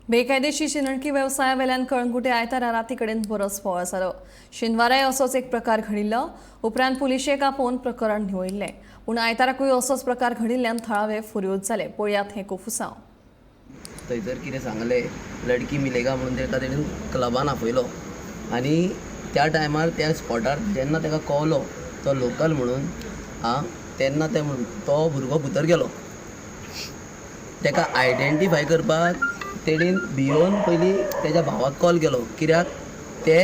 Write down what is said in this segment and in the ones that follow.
बेकायदेशीर शिनणकी व्यवसायावेल्यान कळंगुटे आयतारा राती कडेन बरोच बोवाळ जालो. शेनवाराय असोच एक प्रकार घडिल्लो. उपरांत पुलिशेक आपोवन प्रकरण निवळिल्लें. पूण आयताराकूय असोच प्रकार घडिल्ल्यान थळावे फुर्योज जाले. पळयात हे कोफुसांव. थंयसर कितें सांगलें, लडकी मिलेगा म्हणून ताका तेणेन क्लबान आपयलो आनी त्या टायमार त्या स्पॉटार जेन्ना ताका कळलो तो लोकल म्हणून तेन्ना तो भुरगो भितर गेलो. ताका आयडेंटिफाय करपाक तेणेन भियोन पयलीं तेज्या भावाक कॉल केलो, कित्याक ते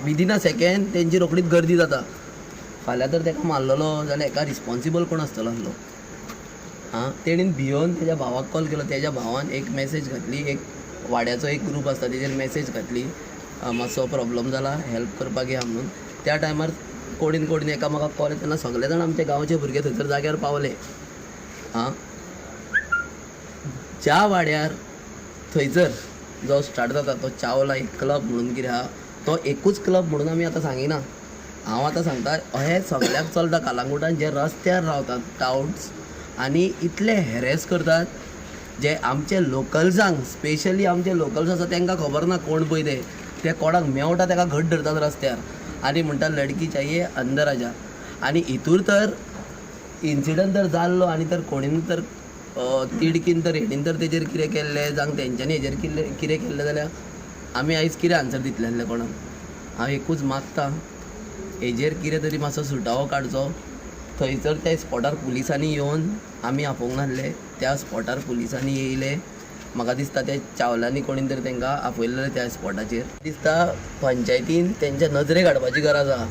विदीन अ सेकेंड तेंची रोखडीच गर्दी जाता. फाल्यां तर ताका मारलेलो जाल्यार हाका रिस्पॉन्सिबल कोण आसतलो आसलो. तेणेन भियोन तेज्या भावाक कॉल केलो. तेज्या भावान एक मॅसेज घातली, एक वाड्याचो एक ग्रूप आसता तेजेर मॅसेज घातली, मातसो प्रॉब्लम जाला, हेल्प करपाक या म्हणून. त्या टायमार कोडीन एकामेकाक कॉल तेन्ना सगळे जाण आमचे गांवचे भुरगे थंयसर जाग्यार पावले. ज्या वाड्यार थंयसर जो स्टार्ट जाता तो चावला एक क्लब म्हणून कितें आहा, तो एकूच क्लब म्हणून आमी आतां सांगिना. हांव आतां सांगता, अहें सगळ्याक चलता कालांगुटान जे रस्त्यार रावतात टाउट्स आनी इतले हॅरेस करतात जे आमचे लोकल्सांक, स्पेशली आमचे लोकल्स आसा तांकां खबर ना कोण पळय ते कोणाक मेवटा ताका घट धरतात रस्त्यार आनी म्हणटा लडकी चाहिए अंदर आजा. आनी हितूर तर इन्सिडंट तर जाल्लो आनी तर कोणीन तर तिडकीन तर हेणीन तर तेजेर कितें केल्लें जावं तेंच्यांनी हेजेर कितें केल्लें जाल्यार आमी आयज कितें आन्सर दितले आसले कोणाक. हांव एकूच मागता, हेजेर कितें तरी मातसो सुटावो काडचो. थंयसर त्या स्पॉटार पुलिसांनी येवन आमी आपोवंक नासले, त्या स्पॉटार पुलिसांनी येयले. म्हाका दिसता त्या चावलांनी कोणीन तरी तांकां आपयलेलें त्या स्पॉटाचेर. दिसता पंचायतीन तेंच्या नजरेक हाडपाची गरज आहा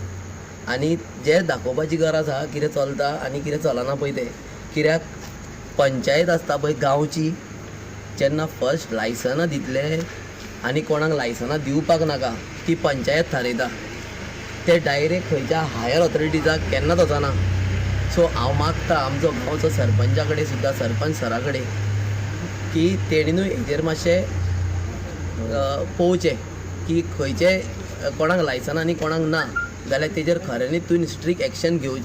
आनी जे दाखोवपाची गरज आहा कितें चलता आनी कितें चलना पळय तें. कित्याक पंचायत आसता पळय गांवची, जेन्ना फर्स्ट लायसनां दितले आनी कोणाक लायसनां दिवपाक नाका ती पंचायत थारयता. ते डायरेक्ट खंयच्या हायर ऑथॉरिटीजाक केन्नाच वचना. सो हांव मागता आमचो गांवचो सरपंचा कडेन सुद्दां, सरपंच सरा कडेन, की तेणीनूय हेजेर मातशें पळोवचें की खंयचे कोणाक लायसनां आनी कोणाक ना जाल्यार तेजेर खऱ्यांनीच तुवें स्ट्रीक्ट एक्शन घेवचें.